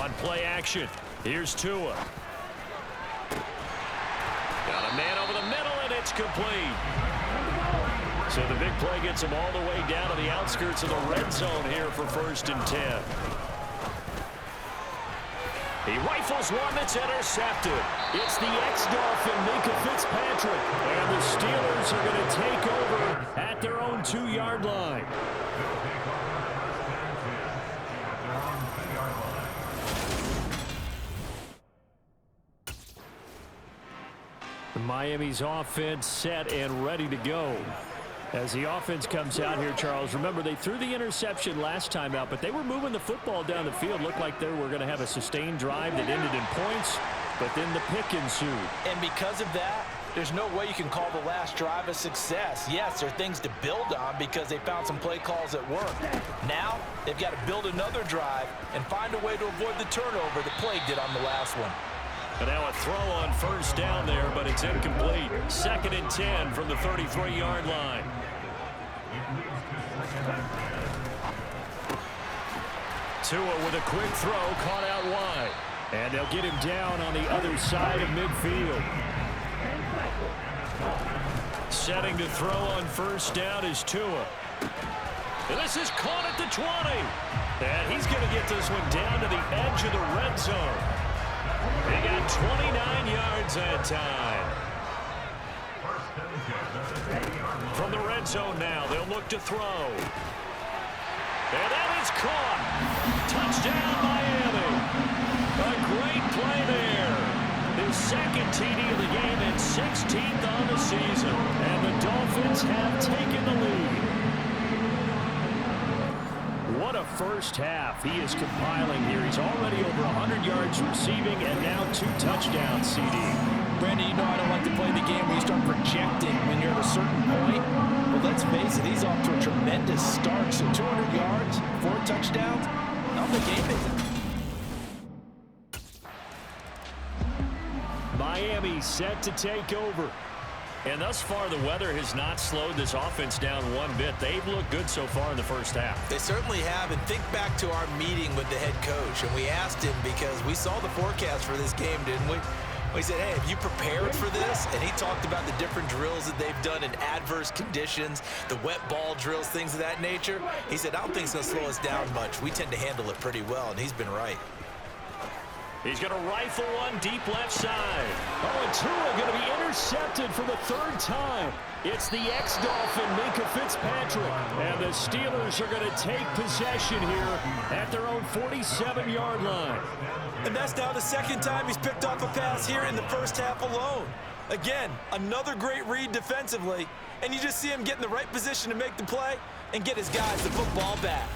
On play action, here's Tua. Got a man over the middle, and it's complete. So the big play gets him all the way down to the outskirts of the red zone here for 1st and 10. He rifles one that's intercepted. It's the ex-Dolphin, Minka Fitzpatrick. And the Steelers are going to take over at their own 2-yard line. Miami's offense set and ready to go. As the offense comes out here, Charles, remember they threw the interception last time out, but they were moving the football down the field. Looked like they were going to have a sustained drive that ended in points, but then the pick ensued. And because of that, there's no way you can call the last drive a success. Yes, there are things to build on because they found some play calls that work. Now, they've got to build another drive and find a way to avoid the turnover the play did on the last one. And now a throw on 1st down there, but it's incomplete. 2nd and 10 from the 33-yard line. Tua with a quick throw, caught out wide. And they'll get him down on the other side of midfield. Setting to throw on 1st down is Tua. This is caught at the 20. And he's going to get this one down to the edge of the red zone. They got 29 yards that time. From the red zone now, they'll look to throw. And that is caught. Touchdown, Miami. A great play there. His 2nd TD of the game and 16th on the season. And the Dolphins have taken the lead. What a first half he is compiling here. He's already over 100 yards receiving and now 2 touchdowns, CD. Brandon, you know I don't like to play the game where you start projecting when you're at a certain point. But let's face it, he's off to a tremendous start. So 200 yards, 4 touchdowns, not the game is it? Miami set to take over. And thus far, the weather has not slowed this offense down one bit. They've looked good so far in the first half. They certainly have. And think back to our meeting with the head coach. And we asked him because we saw the forecast for this game, didn't we? We said, hey, have you prepared for this? And he talked about the different drills that they've done in adverse conditions, the wet ball drills, things of that nature. He said, I don't think it's going to slow us down much. We tend to handle it pretty well, and he's been right. He's going to rifle one deep left side. Oh, and Tua going to be intercepted for the 3rd time. It's the ex-Dolphin, Minka Fitzpatrick. And the Steelers are going to take possession here at their own 47-yard line. And that's now the 2nd time he's picked off a pass here in the first half alone. Again, another great read defensively. And you just see him get in the right position to make the play and get his guys the football back.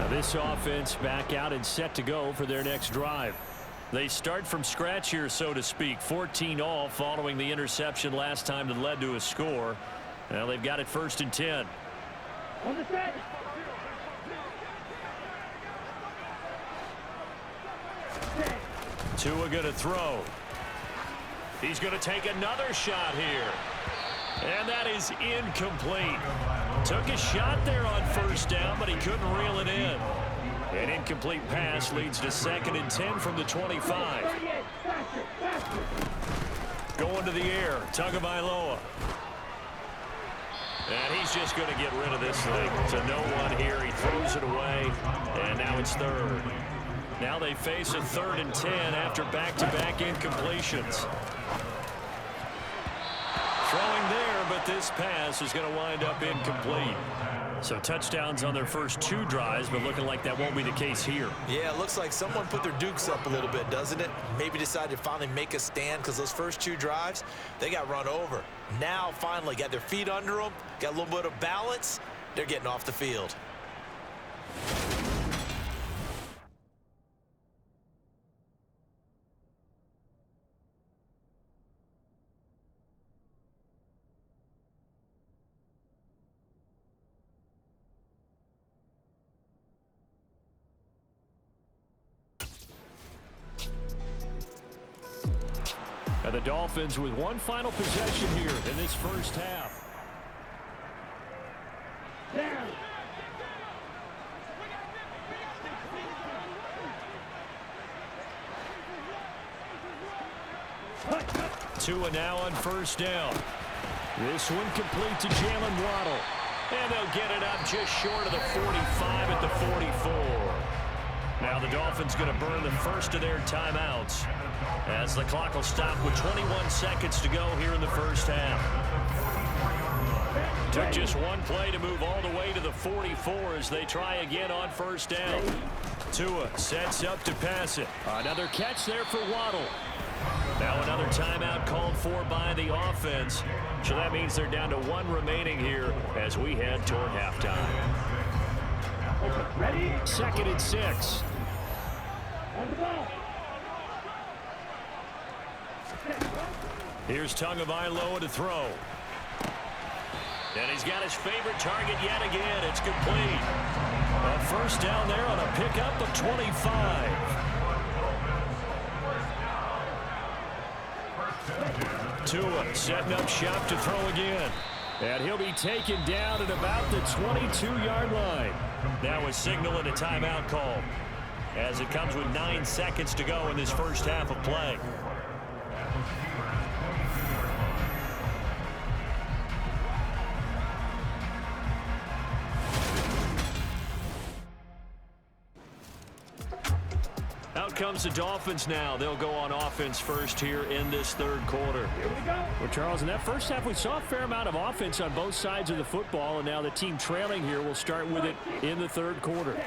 This offense back out and set to go for their next drive. They start from scratch here, so to speak. 14 all following the interception last time that led to a score. Now they've got it 1st and 10. On the set. Tua going to throw. He's going to take another shot here. And that is incomplete. Took a shot there on 1st down, but he couldn't reel it in. An incomplete pass leads to 2nd and 10 from the 25. Going to the air, Tagovailoa. And he's just going to get rid of this thing to no one here. He throws it away, and now it's 3rd. Now they face a 3rd and 10 after back-to-back incompletions. Throwing there, but this pass is going to wind up incomplete. So touchdowns on their first 2 drives, but looking like that won't be the case here. Yeah, it looks like someone put their dukes up a little bit, doesn't it? Maybe decided to finally make a stand because those first 2 drives, they got run over. Now, finally, got their feet under them, got a little bit of balance. They're getting off the field. And the Dolphins with one final possession here in this first half. Tua now on first down. This one complete to Jalen Waddle. And they'll get it up just short of the 45 at the 44. Now the Dolphins going to burn the first of their timeouts as the clock will stop with 21 seconds to go here in the first half. Took just one play to move all the way to the 44 as they try again on first down. Tua sets up to pass it. Another catch there for Waddle. Now another timeout called for by the offense. So that means they're down to one remaining here as we head toward halftime. Ready? 2nd and 6. Here's Tagovailoa to throw. And he's got his favorite target yet again. It's complete. A first down there on a pickup of 25. Tua setting up shop to throw again. And he'll be taken down at about the 22-yard line. Now a signal and a timeout call as it comes with 9 seconds to go in this first half of play. Out comes the Dolphins now. They'll go on offense first here in this third quarter. Here we go. Well, Charles, in that first half, we saw a fair amount of offense on both sides of the football, and now the team trailing here will start with it in the third quarter.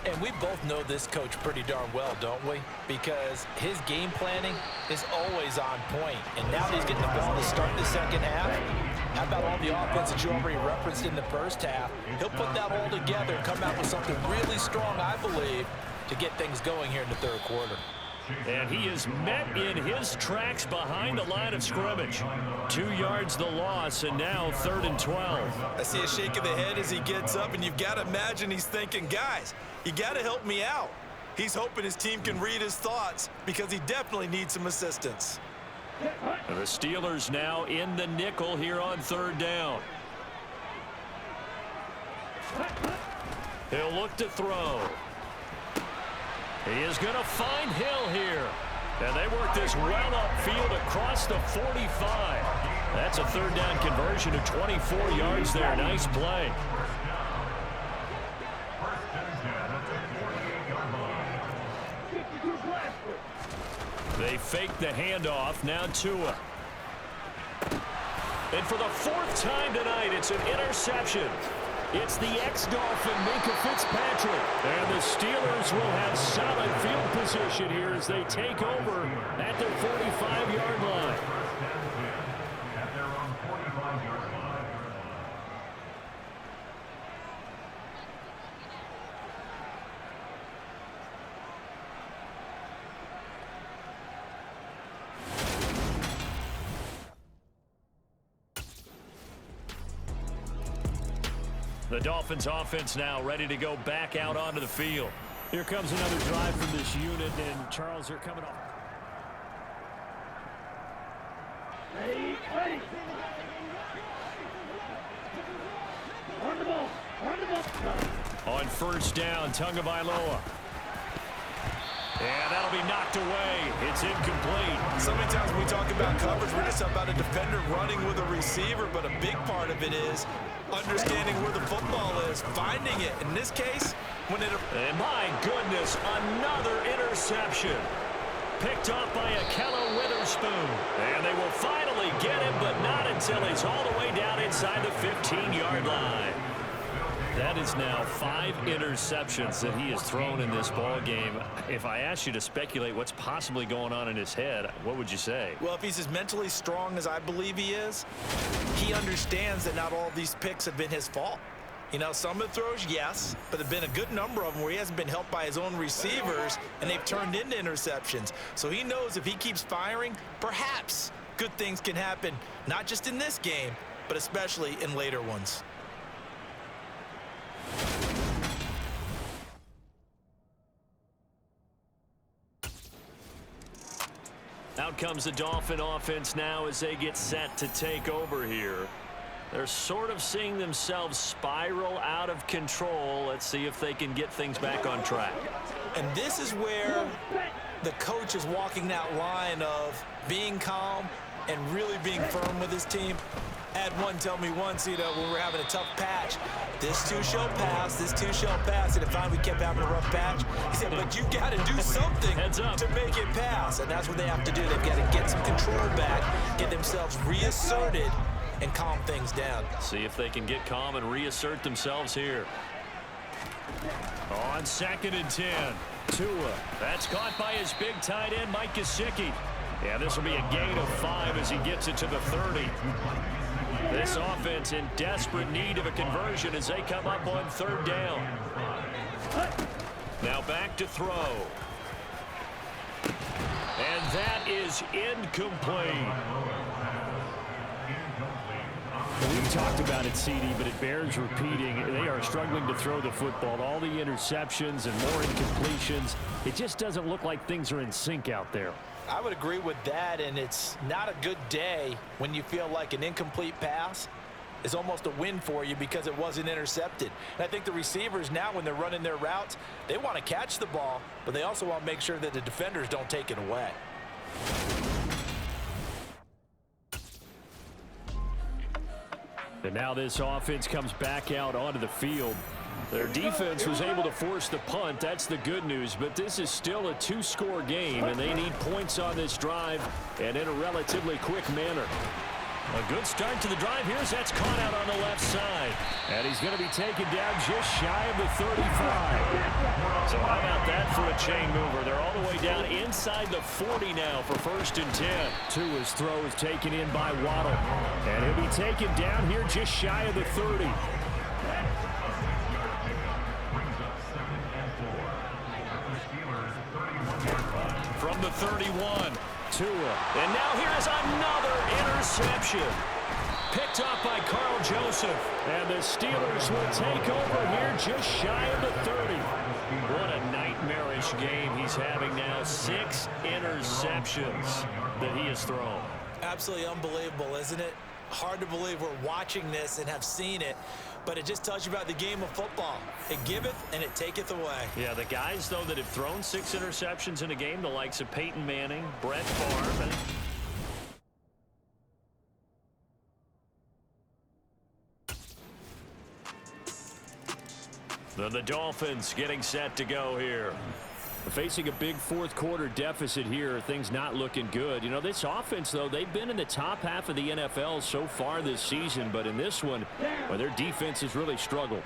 And we both know this coach pretty darn well, don't we? Because his game planning is always on point. And now that he's getting the ball to start the second half, how about all the offense that you already referenced in the first half? He'll put that all together and come out with something really strong, I believe, to get things going here in the third quarter. And he is met in his tracks behind the line of scrimmage. 2 yards the loss, and now 3rd and 12. I see a shake of the head as he gets up, and you've got to imagine he's thinking, guys, you got to help me out. He's hoping his team can read his thoughts because he definitely needs some assistance. The Steelers now in the nickel here on 3rd down. He'll look to throw. He is going to find Hill here. And they work this well upfield across the 45. That's a 3rd down conversion of 24 yards there. Nice play. They fake the handoff. Now Tua. And for the 4th time tonight, it's an interception. It's the ex-Dolphin, Minkah Fitzpatrick. And the Steelers will have solid field position here as they take over at their 45-yard line. The Dolphins offense now ready to go back out onto the field. Here comes another drive from this unit, and Charles, they're coming off. Ready. On the ball. On first down, Tagovailoa. And that'll be knocked away. It's incomplete. So many times when we talk about coverage, we're just about a defender running with a receiver, but a big part of it is understanding where the football is, finding it. In this case, when it... And my goodness, another interception. Picked off by Akello Witherspoon. And they will finally get him, but not until he's all the way down inside the 15-yard line. That is now 5 interceptions that he has thrown in this ball game. If I asked you to speculate what's possibly going on in his head, what would you say? Well, if he's as mentally strong as I believe he is, he understands that not all of these picks have been his fault. You know, some of the throws, yes, but there have been a good number of them where he hasn't been helped by his own receivers, and they've turned into interceptions. So he knows if he keeps firing, perhaps good things can happen, not just in this game, but especially in later ones. Out comes the Dolphin offense now as they get set to take over here. They're sort of seeing themselves spiral out of control. Let's see if they can get things back on track. And this is where the coach is walking that line of being calm and really being firm with his team. Had one tell me once, when we were having a tough patch, this too shall pass, this too shall pass. And if finally we kept having a rough patch, he said, but you got to do something to make it pass. And that's what they have to do. They've got to get some control back, get themselves reasserted, and calm things down. See if they can get calm and reassert themselves here. On 2nd and 10, Tua. That's caught by his big tight end, Mike Gesicki. Yeah, this will be a gain of 5 as he gets it to the 30. This offense in desperate need of a conversion as they come up on 3rd down. Now back to throw. And that is incomplete. We've talked about it, CD, but it bears repeating. They are struggling to throw the football. All the interceptions and more incompletions. It just doesn't look like things are in sync out there. I would agree with that, and it's not a good day when you feel like an incomplete pass is almost a win for you because it wasn't intercepted. And I think the receivers now, when they're running their routes, they want to catch the ball, but they also want to make sure that the defenders don't take it away. And now this offense comes back out onto the field. Their defense was able to force the punt. That's the good news. But this is still a 2-score game, and they need points on this drive and in a relatively quick manner. A good start to the drive. Here's that's caught out on the left side. And he's going to be taken down just shy of the 35. So how about that for a chain mover? They're all the way down inside the 40 now for 1st and 10. Tua's throw is taken in by Waddle. And he'll be taken down here just shy of the 30. From the 31. Tua. And now here's another interception. Picked up by Carl Joseph. And the Steelers will take over here just shy of the 30. What a nightmarish game he's having now. 6 interceptions that he has thrown. Absolutely unbelievable, isn't it? Hard to believe we're watching this and have seen it, but it just tells you about the game of football. It giveth and it taketh away. Yeah, the guys, though, that have thrown 6 interceptions in a game, the likes of Peyton Manning, Brett Favre. The Dolphins getting set to go here. Facing a big fourth-quarter deficit here, things not looking good. This offense, though, they've been in the top half of the NFL so far this season, but in this one, well, their defense has really struggled.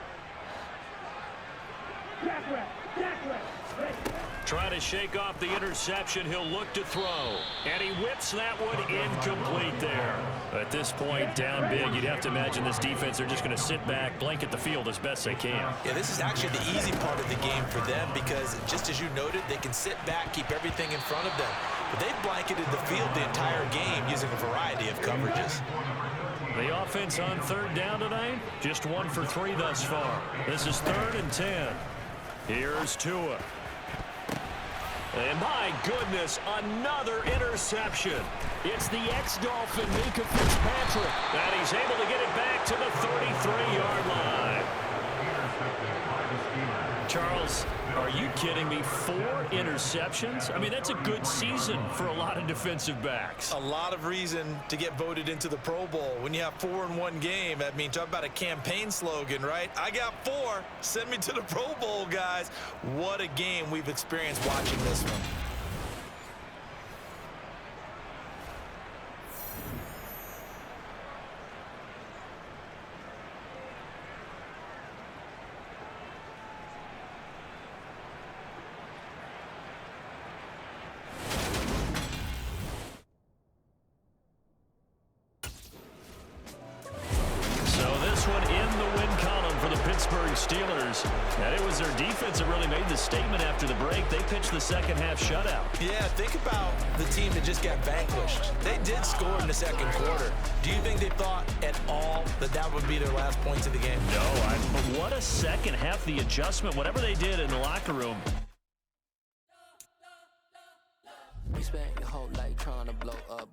Trying to shake off the interception. He'll look to throw. And he whips that one incomplete there. At this point, down big, you'd have to imagine this defense, they're just going to sit back, blanket the field as best they can. Yeah, this is actually the easy part of the game for them because, just as you noted, they can sit back, keep everything in front of them. But they've blanketed the field the entire game using a variety of coverages. The offense on 3rd down tonight, just 1 for 3 thus far. This is 3rd and 10. Here's Tua. And my goodness, another interception. It's the ex-Dolphin Minka Fitzpatrick. And he's able to get it back to the 33-yard line. Charles, are you kidding me? 4 interceptions? I mean, that's a good season for a lot of defensive backs. A lot of reason to get voted into the Pro Bowl. When you have 4 in one game, I mean, talk about a campaign slogan, right? I got 4. Send me to the Pro Bowl, guys. What a game we've experienced watching this one. Steelers, and it was their defense that really made the statement after the break. They pitched the second half shutout. Yeah, think about the team that just got vanquished. They did score in the 2nd quarter. Do you think they thought at all that that would be their last points of the game? No, but what a second half, the adjustment, whatever they did in the locker room. spent your whole life trying to blow up.